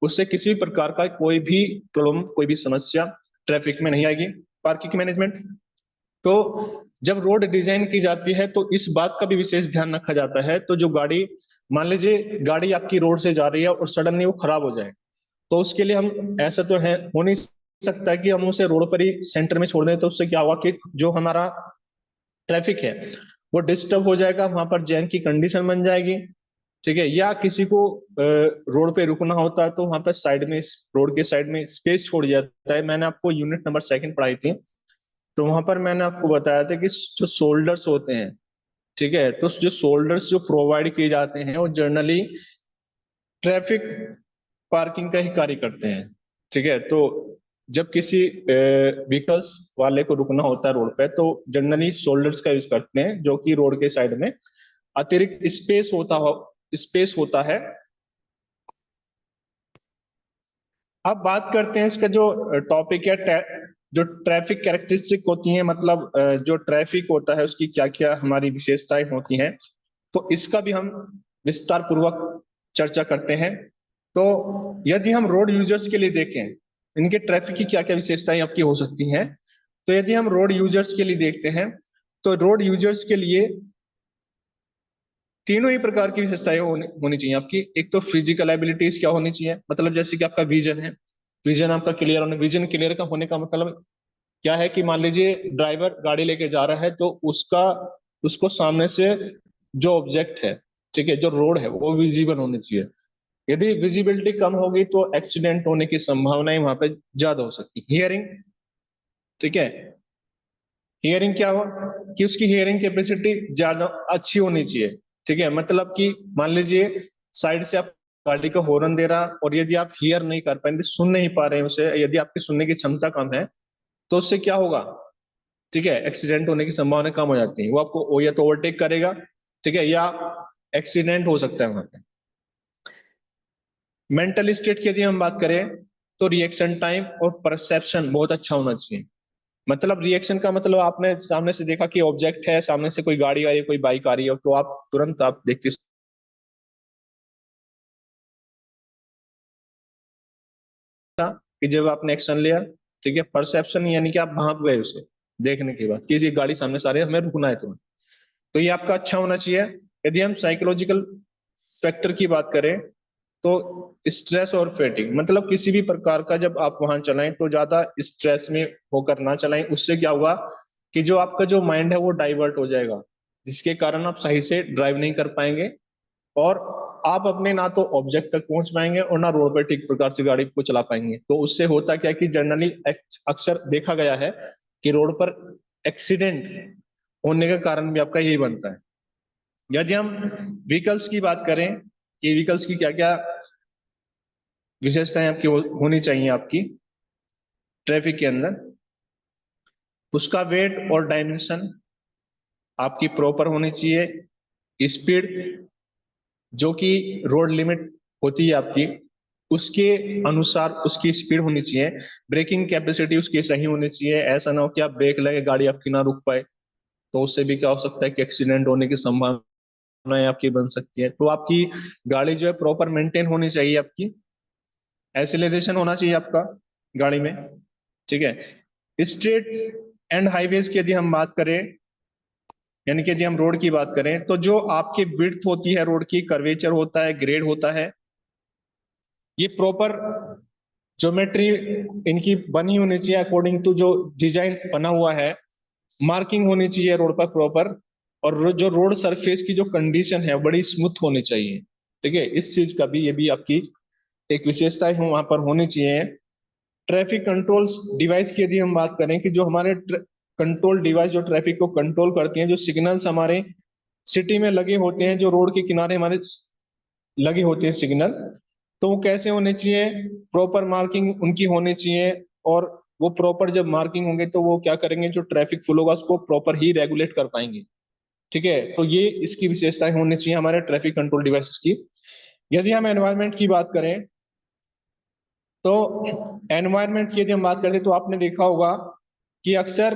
उससे किसी प्रकार का कोई भी प्रॉब्लम, कोई भी समस्या ट्रैफिक में नहीं आएगी। पार्किंग मैनेजमेंट, तो जब रोड डिजाइन की जाती है तो इस बात का भी विशेष ध्यान रखा जाता है। तो जो गाड़ी, मान लीजिए गाड़ी आपकी रोड से जा रही है और सडनली वो खराब हो जाए, तो उसके लिए हम, ऐसा तो है हो नहीं सकता कि हम उसे रोड पर ही सेंटर में छोड़ दें। तो उससे क्या होगा कि जो हमारा ट्रैफिक है वो डिस्टर्ब हो जाएगा, वहां पर जैम की कंडीशन बन जाएगी, ठीक है। या किसी को रोड पे रुकना होता है तो वहां पर साइड में, रोड के साइड में स्पेस छोड़ जाता है। मैंने आपको यूनिट नंबर सेकंड पढ़ाई थी, तो वहां पर मैंने आपको बताया था कि जो शोल्डर्स होते हैं, ठीक है, तो जो शोल्डर्स जो प्रोवाइड किए जाते हैं वो जनरली ट्रैफिक पार्किंग का ही कार्य करते हैं, ठीक है। तो जब किसी व्हीकल्स वाले को रुकना होता है रोड पे, तो जनरली शोल्डर्स का यूज करते हैं, जो कि रोड के साइड में अतिरिक्त स्पेस होता है। अब बात करते हैं इसका जो टॉपिक है, जो ट्रैफिक कैरेक्टरिस्टिक होती हैं, मतलब जो ट्रैफिक होता है उसकी क्या क्या हमारी विशेषताएं होती हैं, तो इसका भी हम विस्तार पूर्वक चर्चा करते हैं। तो यदि हम रोड यूजर्स के लिए देखें, इनके ट्रैफिक की क्या क्या विशेषताएं आपकी हो सकती हैं, तो यदि हम रोड यूजर्स के लिए देखते हैं, तो रोड यूजर्स के लिए तीनों ही प्रकार की विशेषताएं होनी चाहिए आपकी। एक तो फिजिकल एबिलिटीज क्या होनी चाहिए, मतलब जैसे कि आपका विजन है, विजन आपका क्लियर होने, विजन क्लियर का होने का मतलब क्या है कि मान लीजिए ड्राइवर गाड़ी लेके जा रहा है, तो उसको सामने से जो ऑब्जेक्ट है, ठीक है, जो रोड है, वो विजिबल होनी चाहिए। यदि विजिबिलिटी कम होगी तो एक्सीडेंट होने की संभावनाएं वहां पे ज्यादा हो सकती। हियरिंग, ठीक है, हियरिंग क्या हो कि उसकी हियरिंग कैपेसिटी ज्यादा अच्छी होनी चाहिए, ठीक है। मतलब कि मान लीजिए साइड से आप गाड़ी का हॉर्न दे रहा, और यदि आप हियर नहीं कर पाएंगे, सुन नहीं पा रहे हैं उसे, यदि आपकी सुनने की क्षमता कम है, तो उससे क्या होगा, ठीक है, एक्सीडेंट होने की संभावना कम हो जाती है। वो आपको या तो ओवरटेक करेगा, ठीक है, या एक्सीडेंट हो सकता है वहां पे। मेंटल स्टेट की यदि हम बात करें, तो रिएक्शन टाइम और परसेप्शन बहुत अच्छा होना चाहिए। मतलब रिएक्शन का मतलब, आपने सामने से देखा कि ऑब्जेक्ट है, सामने से कोई गाड़ी आ रही है, कोई बाइक आ रही है, तो आप तुरंत आप देखते था कि जब आपने एक्शन लिया, ठीक है, परसेप्शन यानी कि आप भांप गए उसे देखने के बाद, किसी गाड़ी सामने से आ रही है, हमें रुकना है तुम्हें, तो ये आपका अच्छा होना चाहिए। यदि हम साइकोलॉजिकल फैक्टर की बात करें तो स्ट्रेस और फेटिंग, मतलब किसी भी प्रकार का जब आप वाहन चलाएं तो ज्यादा स्ट्रेस में होकर ना चलाएं। उससे क्या होगा कि जो आपका जो माइंड है वो डाइवर्ट हो जाएगा, जिसके कारण आप सही से ड्राइव नहीं कर पाएंगे, और आप अपने ना तो ऑब्जेक्ट तक पहुंच पाएंगे और ना रोड पर ठीक प्रकार से गाड़ी को चला पाएंगे। तो उससे होता क्या कि जनरली अक्सर देखा गया है कि रोड पर एक्सीडेंट होने का कारण भी आपका यही बनता है। यदि हम व्हीकल्स की बात करें कि व्हीकल्स की क्या क्या विशेषताएं आपकी होनी चाहिए आपकी ट्रैफिक के अंदर, उसका वेट और डायमेंशन आपकी प्रॉपर होनी चाहिए। स्पीड जो कि रोड लिमिट होती है आपकी, उसके अनुसार उसकी स्पीड होनी चाहिए। ब्रेकिंग कैपेसिटी उसकी सही होनी चाहिए, ऐसा ना हो कि आप ब्रेक लगे गाड़ी आपकी ना रुक पाए, तो उससे भी क्या हो सकता है कि एक्सीडेंट होने की संभावनाएं आपकी बन सकती है। तो आपकी गाड़ी जो है प्रॉपर मेंटेन होनी चाहिए आपकी, एक्सीलरेशन होना चाहिए आपका गाड़ी में, ठीक है। स्ट्रेट एंड हाईवेज की यदि हम बात करें, यानी कि यदि हम रोड की बात करें, तो जो आपकी विड्थ होती है रोड की, कर्वेचर होता है, ग्रेड होता है, ये प्रॉपर ज्योमेट्री इनकी बनी होनी चाहिए अकॉर्डिंग टू जो डिजाइन बना हुआ है। मार्किंग होनी चाहिए रोड पर प्रॉपर, और जो रोड सरफेस की जो कंडीशन है बड़ी स्मूथ होनी चाहिए, ठीक है। इस चीज का भी, ये भी आपकी एक विशेषता है वहां पर होनी चाहिए। ट्रैफिक कंट्रोल डिवाइस की यदि हम बात करें कि जो हमारे कंट्रोल डिवाइस जो ट्रैफिक को कंट्रोल करती हैं, जो सिग्नल्स हमारे सिटी में लगे होते हैं, जो रोड के किनारे हमारे लगे होते हैं सिग्नल, तो वो कैसे होने चाहिए, प्रॉपर मार्किंग उनकी होनी चाहिए। और वो प्रॉपर जब मार्किंग होंगे तो वो क्या करेंगे, जो ट्रैफिक फ्लो होगा उसको प्रॉपर ही रेगुलेट कर पाएंगे, ठीक है। तो ये इसकी विशेषताएं होनी चाहिए हमारे ट्रैफिक कंट्रोल डिवाइसेस की। यदि हम एनवायरमेंट की बात करें तो एनवायरमेंट की यदि हम बात करते हैं तो आपने देखा होगा कि अक्सर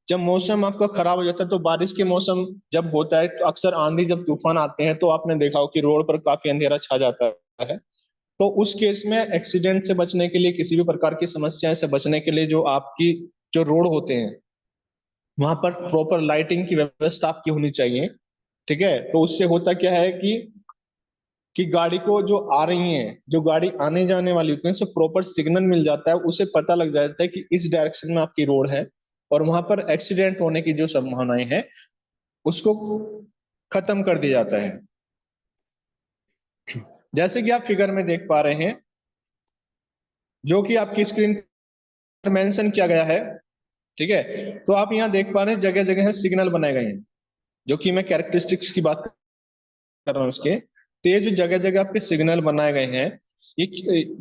जब मौसम आपका खराब हो जाता है, तो बारिश के मौसम जब होता है तो अक्सर आंधी जब तूफान आते हैं तो आपने देखा हो कि रोड पर काफी अंधेरा छा जाता है। तो उस केस में एक्सीडेंट से बचने के लिए, किसी भी प्रकार की समस्या से बचने के लिए, जो आपकी जो रोड होते हैं वहां पर प्रॉपर लाइटिंग की व्यवस्था आपकी होनी चाहिए, ठीक है। तो उससे होता क्या है कि गाड़ी को जो आ रही है, जो गाड़ी आने जाने वाली होती है, उसे प्रॉपर सिग्नल मिल जाता है, उसे पता लग जाता है कि इस डायरेक्शन में आपकी रोड है, और वहां पर एक्सीडेंट होने की जो संभावनाएं हैं उसको खत्म कर दिया जाता है। जैसे कि आप फिगर में देख पा रहे हैं, जो कि आपकी स्क्रीन पर मेंशन किया गया है, ठीक है। तो आप यहाँ देख पा रहे हैं जगह जगह सिग्नल बनाए गए हैं, जो कि मैं कैरेक्टरिस्टिक्स की बात कर रहा हूँ उसके। तो ये जो जगह जगह आपके सिग्नल बनाए गए हैं,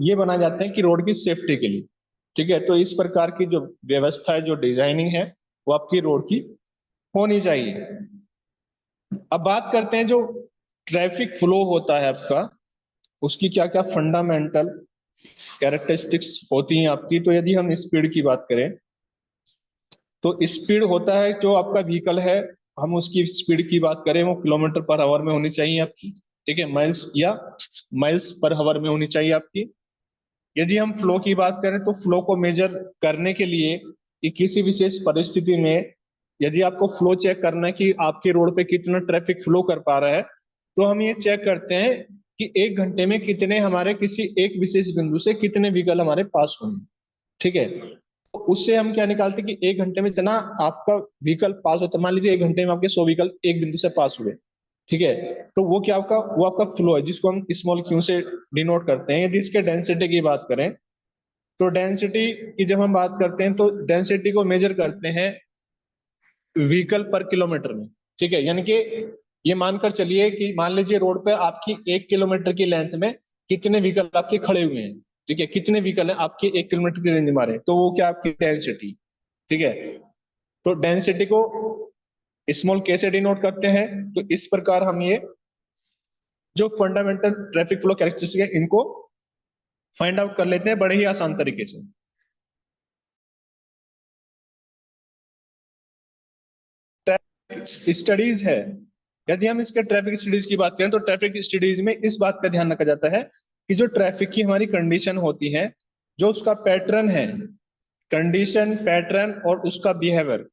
ये बनाए जाते हैं कि रोड की सेफ्टी के लिए, ठीक है। तो इस प्रकार की जो व्यवस्था है, जो डिजाइनिंग है, वो आपकी रोड की होनी चाहिए। अब बात करते हैं जो ट्रैफिक फ्लो होता है आपका, उसकी क्या क्या फंडामेंटल कैरेक्टरिस्टिक्स होती हैं आपकी। तो यदि हम स्पीड की बात करें तो स्पीड होता है जो आपका व्हीकल है, हम उसकी स्पीड की बात करें वो किलोमीटर पर आवर में होनी चाहिए आपकी, ठीक है, माइल्स या माइल्स पर आवर में होनी चाहिए आपकी। यदि हम फ्लो की बात करें तो फ्लो को मेजर करने के लिए कि किसी विशेष परिस्थिति में यदि आपको फ्लो चेक करना है कि आपके रोड पे कितना ट्रैफिक फ्लो कर पा रहा है, तो हम ये चेक करते हैं कि 1 घंटे में कितने हमारे किसी एक विशेष बिंदु से कितने व्हीकल हमारे पास हुए हैं, ठीक है। तो उससे हम क्या निकालते हैं कि 1 घंटे में जितना आपका व्हीकल पास होता है, मान लीजिए 1 घंटे में आपके 100 व्हीकल एक बिंदु से पास हुए, ठीक है। तो वो क्या आपका, वो आपका फ्लो है जिसको हम स्मॉल क्यू से डिनोट करते हैं। यदि इसके डेंसिटी की बात करें तो डेंसिटी की जब हम बात करते हैं तो डेंसिटी को मेजर करते हैं व्हीकल पर किलोमीटर में, ठीक है। यानी कि ये मानकर चलिए कि मान लीजिए रोड पे आपकी 1 किलोमीटर की लेंथ में कितने व्हीकल आपके खड़े हुए हैं, ठीक है, कितने व्हीकल हैं आपके 1 किलोमीटर की रेंज में आ रहे हैं, तो वो क्या आपकी डेंसिटी, ठीक है। तो डेंसिटी को स्मॉल के से डिनोट करते हैं। तो इस प्रकार हम ये जो फंडामेंटल ट्रैफिक फ्लो कैरेक्टरिस्टिक है इनको फाइंड आउट कर लेते हैं बड़े ही आसान तरीके से। स्टडीज है, यदि हम इसके ट्रैफिक स्टडीज की बात करें तो ट्रैफिक स्टडीज में इस बात का ध्यान रखा जाता है कि जो ट्रैफिक की हमारी कंडीशन होती है, जो उसका पैटर्न है, कंडीशन, पैटर्न और उसका बिहेवियर,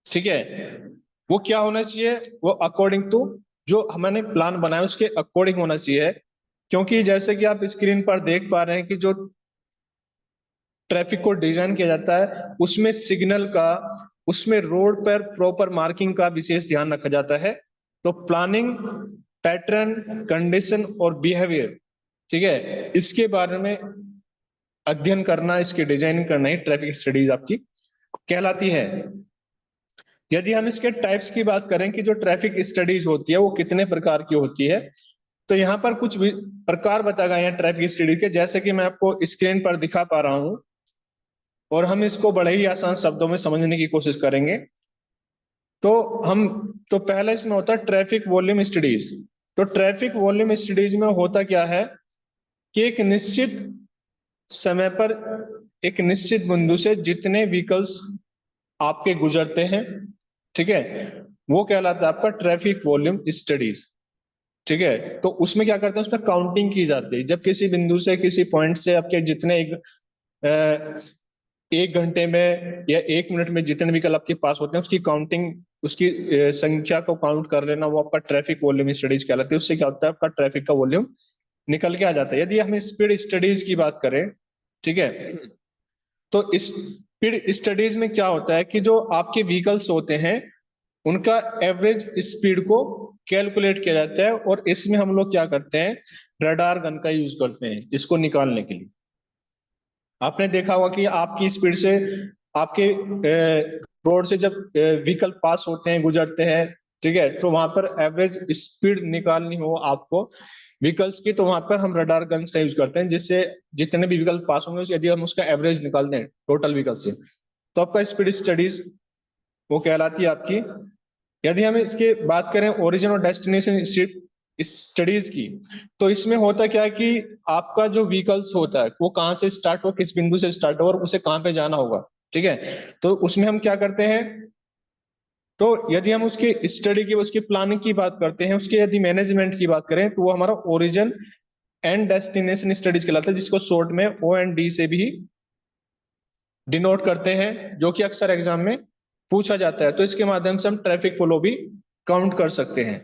ठीक है, वो क्या होना चाहिए, वो अकॉर्डिंग टू जो हमने प्लान बनाया उसके अकॉर्डिंग होना चाहिए। क्योंकि जैसे कि आप स्क्रीन पर देख पा रहे हैं कि जो ट्रैफिक को डिजाइन किया जाता है उसमें सिग्नल का, उसमें रोड पर प्रॉपर मार्किंग का विशेष ध्यान रखा जाता है। तो प्लानिंग, पैटर्न, कंडीशन और बिहेवियर, ठीक है, इसके बारे में अध्ययन करना, इसकी डिजाइनिंग करना ही ट्रैफिक स्टडीज आपकी कहलाती है। यदि हम इसके टाइप्स की बात करें कि जो ट्रैफिक स्टडीज होती है वो कितने प्रकार की होती है, तो यहाँ पर कुछ प्रकार बताए गए हैं ट्रैफिक स्टडी के, जैसे कि मैं आपको स्क्रीन पर दिखा पा रहा हूँ और हम इसको बड़े ही आसान शब्दों में समझने की कोशिश करेंगे। तो हम तो पहले इसमें होता है ट्रैफिक वॉल्यूम स्टडीज। तो ट्रैफिक वॉल्यूम स्टडीज में होता क्या है कि एक निश्चित समय पर एक निश्चित बिंदु से जितने व्हीकल्स आपके गुजरते हैं, ठीक है, वो कहलाता है आपका ट्रैफिक वॉल्यूम स्टडीज। ठीक है, तो उसमें क्या करते हैं, उसमें काउंटिंग की जाती है। जब किसी बिंदु से किसी पॉइंट से आपके जितने एक घंटे में या एक मिनट में जितने व्हीकल आपके पास होते हैं उसकी काउंटिंग, उसकी संख्या को काउंट कर लेना, वो आपका ट्रैफिक वॉल्यूम स्टडीज कहलाती है। उससे क्या होता है, आपका ट्रैफिक का वॉल्यूम निकल के आ जाता है। यदि हम स्पीड स्टडीज की बात करें, ठीक है, तो स्पीड स्टडीज में क्या होता है कि जो आपके व्हीकल्स होते हैं उनका एवरेज स्पीड को कैलकुलेट किया जाता है, और इसमें हम लोग क्या करते हैं, रडार गन का यूज करते हैं इसको निकालने के लिए। आपने देखा होगा कि आपकी स्पीड से आपके रोड से जब व्हीकल पास होते हैं, गुजरते हैं, ठीक है, तो वहां पर एवरेज स्पीड निकालनी हो आपको व्हीकल्स की, तो वहां पर हम रडार गन्स का यूज करते हैं, जिससे जितने भी व्हीकल पास होंगे यदि हम उसका एवरेज निकाल दें टोटल व्हीकल से, तो आपका स्पीड स्टडीज वो कहलाती है आपकी। यदि हम इसके बात करें ओरिजिन और डेस्टिनेशन स्टडीज की, तो इसमें होता क्या है कि आपका जो व्हीकल्स होता है वो कहाँ से स्टार्ट हो, किस बिंदु से स्टार्ट हो और उसे कहाँ पे जाना होगा, ठीक है, तो उसमें हम क्या करते हैं, तो यदि हम उसकी स्टडी की, उसकी प्लानिंग की बात करते हैं, उसके यदि मैनेजमेंट की बात करें, तो वो हमारा ओरिजिन एंड डेस्टिनेशन स्टडीज कहलाता है, जिसको शॉर्ट में OND से भी डिनोट करते हैं, जो कि अक्सर एग्जाम में पूछा जाता है। तो इसके माध्यम से हम ट्रैफिक फ्लो भी काउंट कर सकते हैं।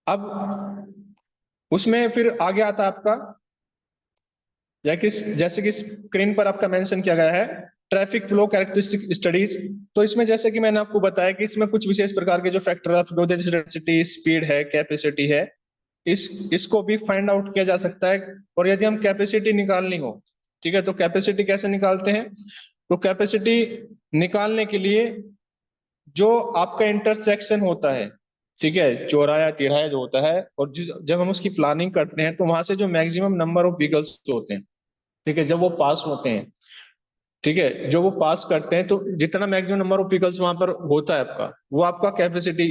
अब उसमें फिर आगे आता है आपका, या कि जैसे कि स्क्रीन पर आपका मेंशन किया गया है ट्रैफिक फ्लो कैरेक्टरिस्टिक स्टडीज। तो इसमें जैसे कि मैंने आपको बताया कि इसमें कुछ विशेष प्रकार के जो फैक्टर आप जैसे डेंसिटी, स्पीड है, कैपेसिटी है, इसको भी फाइंड आउट किया जा सकता है। और यदि हम कैपेसिटी निकालनी हो, ठीक है, तो कैपेसिटी कैसे निकालते हैं, तो कैपेसिटी निकालने के लिए जो आपका इंटरसेक्शन होता है, ठीक है, चौराहा तिराहा जो होता है, और जब हम उसकी प्लानिंग करते हैं तो वहां से जो मैक्सिमम नंबर ऑफ व्हीकल्स होते हैं, ठीक है, जब वो पास होते हैं, ठीक है, जो वो पास करते हैं, तो जितना मैक्सिमम नंबर ऑफ व्हीकल्स वहां पर होता है आपका, वो आपका कैपेसिटी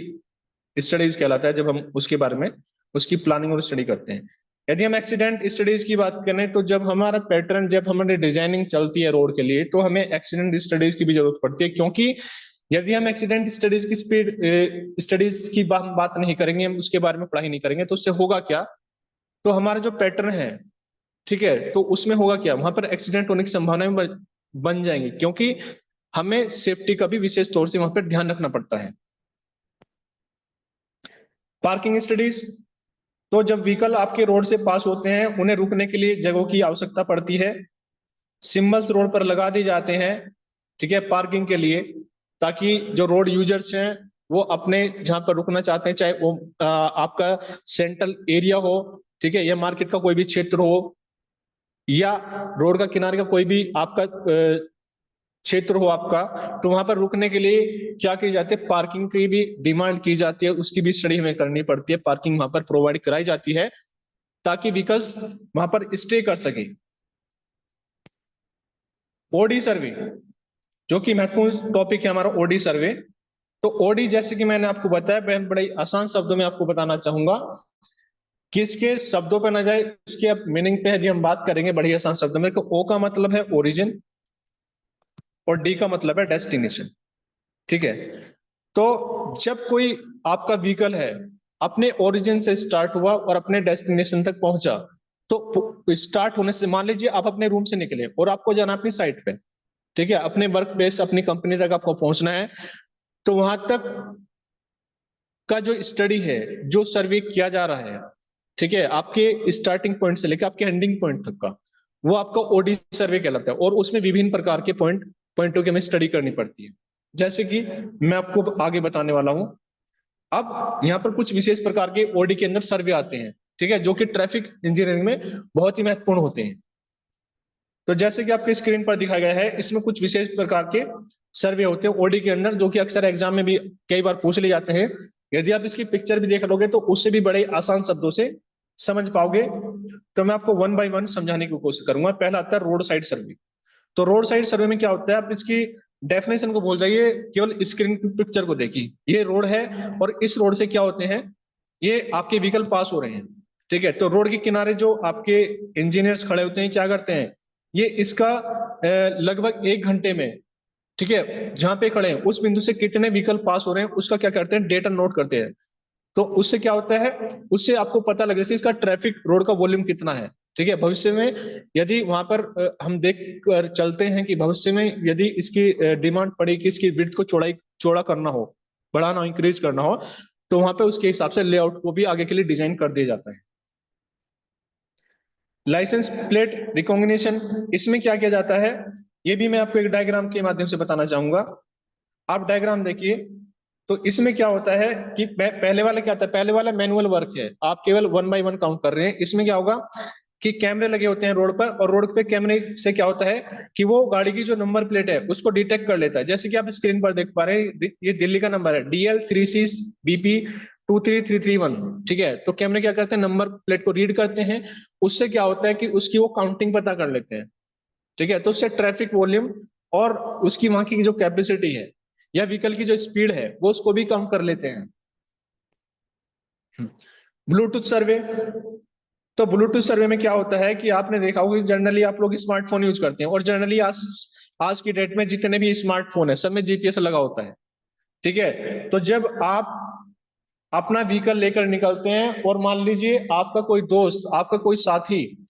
स्टडीज कहलाता है, जब हम उसके बारे में उसकी प्लानिंग और स्टडी करते हैं। यदि हम एक्सीडेंट स्टडीज की बात करें, तो जब हमारा पैटर्न, जब हमारी डिजाइनिंग चलती है रोड के लिए, तो हमें एक्सीडेंट स्टडीज की भी जरूरत पड़ती है। क्योंकि यदि हम एक्सीडेंट स्टडीज की स्टडीज की बात नहीं करेंगे, हम उसके बारे में पढ़ाई नहीं करेंगे, तो उससे होगा क्या, तो हमारा जो पैटर्न है, ठीक है, तो उसमें होगा क्या, वहां पर एक्सीडेंट होने की संभावना बन जाएंगी, क्योंकि हमें सेफ्टी का भी विशेष तौर से वहां पर ध्यान रखना पड़ता है। पार्किंग स्टडीज, तो जब व्हीकल आपके रोड से पास होते हैं उन्हें रुकने के लिए जगहों की आवश्यकता पड़ती है, सिंबल्स रोड पर लगा दिए जाते हैं, ठीक है, पार्किंग के लिए, ताकि जो रोड यूजर्स हैं वो अपने जहां पर रुकना चाहते हैं, चाहे वो आपका सेंट्रल एरिया हो, ठीक है, या मार्केट का कोई भी क्षेत्र हो, या रोड का किनारे का कोई भी आपका क्षेत्र हो आपका, तो वहां पर रुकने के लिए क्या की जाती है, पार्किंग की भी डिमांड की जाती है, उसकी भी स्टडी हमें करनी पड़ती है, पार्किंग वहां पर प्रोवाइड कराई जाती है ताकि व्हीकल्स वहां पर स्टे कर सके। ओडी सर्वे, जो कि महत्वपूर्ण टॉपिक है हमारा ओडी सर्वे। तो ओडी जैसे कि मैंने आपको बताया, मैं बड़े आसान शब्दों में आपको बताना चाहूंगा कि इसके शब्दों पर ना जाए, इसके अब मीनिंग पे यदि हम बात करेंगे बड़ी आसान शब्दों में, तो ओ का मतलब है ओरिजिन और डी का मतलब है डेस्टिनेशन, ठीक है। तो जब कोई आपका व्हीकल है अपने ओरिजिन से स्टार्ट हुआ और अपने डेस्टिनेशन तक पहुंचा, तो स्टार्ट होने से मान लीजिए आप अपने रूम से निकले और आपको जाना अपनी साइट पे, ठीक है, अपने वर्क प्लेस अपनी कंपनी तक आपको पहुंचना है। तो वहां तक का जो स्टडी है, जो सर्वे किया जा रहा है, ठीक है, आपके स्टार्टिंग पॉइंट से लेकर आपके एंडिंग पॉइंट तक का, वो आपका ओडी सर्वे कहलाता है। और उसमें विभिन्न प्रकार के पॉइंटों की हमें स्टडी करनी पड़ती है, जैसे कि मैं आपको आगे बताने वाला हूं। अब यहाँ पर कुछ विशेष प्रकार के ओडी के अंदर सर्वे आते हैं, ठीक है, जो कि ट्रैफिक इंजीनियरिंग में बहुत ही महत्वपूर्ण होते हैं। तो जैसे कि आपके स्क्रीन पर दिखाया गया है, इसमें कुछ विशेष प्रकार के सर्वे होते हैं ओडी के अंदर, जो कि अक्सर एग्जाम में भी कई बार पूछ लिए जाते हैं। यदि आप इसकी पिक्चर भी देख लोगे तो उससे भी बड़े आसान शब्दों से समझ पाओगे। तो मैं आपको वन बाय वन समझाने की कोशिश करूंगा। पहला आता है रोड साइड सर्वे। तो रोड साइड सर्वे में क्या होता है, आप इसकी डेफिनेशन को भूल जाइए, केवल स्क्रीन की पिक्चर को देखिए। ये रोड है और इस रोड से क्या होते हैं, ये आपके व्हीकल पास हो रहे हैं, ठीक है। तो रोड के किनारे जो आपके इंजीनियर्स खड़े होते हैं, क्या करते हैं, ये इसका लगभग 1 घंटे में, ठीक है, जहां पे खड़े हैं उस बिंदु से कितने व्हीकल पास हो रहे हैं उसका क्या करते हैं, डेटा नोट करते हैं। तो उससे क्या होता है, उससे आपको पता लगेगा कि इसका ट्रैफिक रोड का वॉल्यूम कितना है, ठीक है। भविष्य में यदि वहां पर हम देख कर चलते हैं कि भविष्य में यदि इसकी डिमांड पड़ी कि इसकी विड्थ को चौड़ा करना हो, बढ़ाना, इंक्रीज करना हो, तो वहां पे उसके हिसाब से लेआउट को भी आगे के लिए डिजाइन कर दिया जाता है। लाइसेंस प्लेट रिकॉग्निशन, इसमें क्या किया जाता है, ये भी मैं आपको एक डायग्राम के माध्यम से बताना चाहूंगा। आप डायग्राम देखिए। तो इसमें क्या होता है कि पहले वाला क्या था, पहले वाला मैनुअल वर्क है, आप केवल वन बाय वन काउंट कर रहे हैं। इसमें क्या होगा कि कैमरे लगे होते हैं रोड पर, और रोड पे कैमरे से क्या होता है कि वो गाड़ी की जो नंबर प्लेट है उसको डिटेक्ट कर लेता है। जैसे कि आप स्क्रीन पर देख पा रहे हैं, ये दिल्ली का नंबर है DL3C BP 23331, ठीक है। तो कैमरे क्या करते हैं, नंबर प्लेट को रीड करते हैं। उससे क्या होता है कि उसकी वो काउंटिंग पता कर लेते हैं, ठीक है। तो उससे ट्रैफिक वॉल्यूम और उसकी वहां की जो कैपेसिटी है या व्हीकल की जो स्पीड है वो उसको भी कम कर लेते हैं। ब्लूटूथ सर्वे। तो ब्लूटूथ सर्वे में क्या होता है कि आपने देखा होगा कि जनरली आप लोग स्मार्टफोन यूज करते हैं, और जनरली आज आज की डेट में जितने भी स्मार्टफोन है सब में जीपीएस लगा होता है, ठीक है। तो जब आप अपना व्हीकल लेकर निकलते हैं और मान लीजिए आपका कोई दोस्त, आपका कोई साथी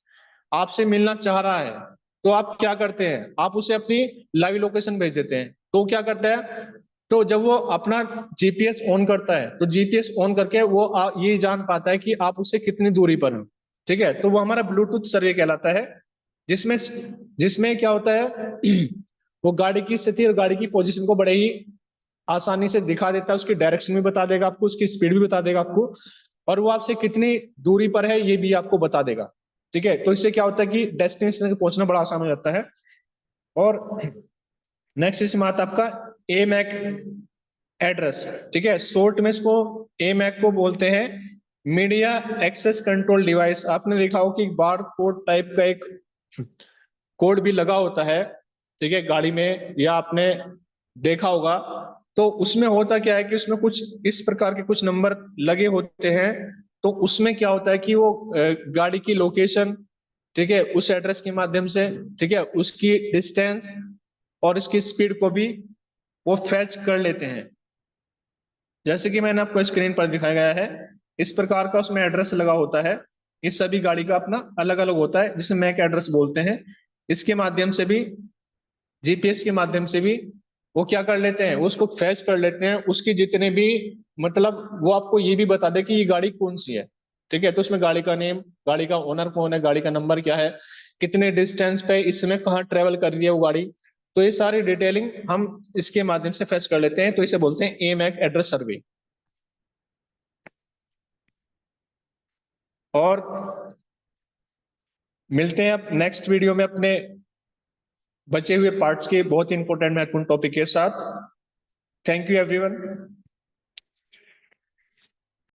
आपसे मिलना चाह रहा है, तो आप क्या करते हैं, आप उसे अपनी लाइव लोकेशन भेज देते हैं। तो क्या करता है, तो जब वो अपना जीपीएस ऑन करता है तो जीपीएस ऑन करके वो ये जान पाता है कि आप उससे कितनी दूरी पर हैं, ठीक है। तो वो हमारा ब्लूटूथ सर्वे कहलाता है, जिसमें जिसमें क्या होता है वो गाड़ी की स्थिति और गाड़ी की पोजीशन को बड़े ही आसानी से दिखा देता है, उसकी डायरेक्शन भी बता देगा आपको, उसकी स्पीड भी बता देगा आपको, और वो आपसे कितनी दूरी पर है ये भी आपको बता देगा, ठीक है। तो इससे क्या होता है कि डेस्टिनेशन तक पहुंचना बड़ा आसान हो जाता है। और नेक्स्ट इसमें आता है आपका ए मैक एड्रेस, ठीक है। शॉर्ट में इसको ए मैक को बोलते हैं, मीडिया एक्सेस कंट्रोल डिवाइस। आपने देखा हो कि बार कोड टाइप का एक कोड भी लगा होता है, ठीक है, गाड़ी में, या आपने देखा होगा। तो उसमें होता क्या है कि उसमें कुछ इस प्रकार के कुछ नंबर लगे होते हैं। तो उसमें क्या होता है कि वो गाड़ी की लोकेशन, ठीक है, उस एड्रेस के माध्यम से, ठीक है, उसकी डिस्टेंस और इसकी स्पीड को भी वो फैच कर लेते हैं। जैसे कि मैंने आपको स्क्रीन पर दिखाया गया है, इस प्रकार का उसमें एड्रेस लगा होता है। इस सभी गाड़ी का अपना अलग अलग होता है, जिसे मैक एड्रेस बोलते हैं। इसके माध्यम से भी, जीपीएस के माध्यम से भी वो क्या कर लेते हैं, उसको फैच कर लेते हैं, उसकी जितने भी, मतलब वो आपको ये भी बता दे कि ये गाड़ी कौन सी है, ठीक है। तो उसमें गाड़ी का नेम, गाड़ी का ओनर कौन है, गाड़ी का नंबर क्या है, कितने डिस्टेंस पे इस समय कहाँ ट्रेवल कर रही है वो गाड़ी। तो ये सारी डिटेलिंग हम इसके माध्यम से फैच कर लेते हैं। तो इसे बोलते हैं ए मैक एड्रेस सर्वे। और मिलते हैं अब नेक्स्ट वीडियो में अपने बचे हुए पार्ट्स के बहुत ही इंपॉर्टेंट महत्वपूर्ण टॉपिक के साथ। Thank you everyone.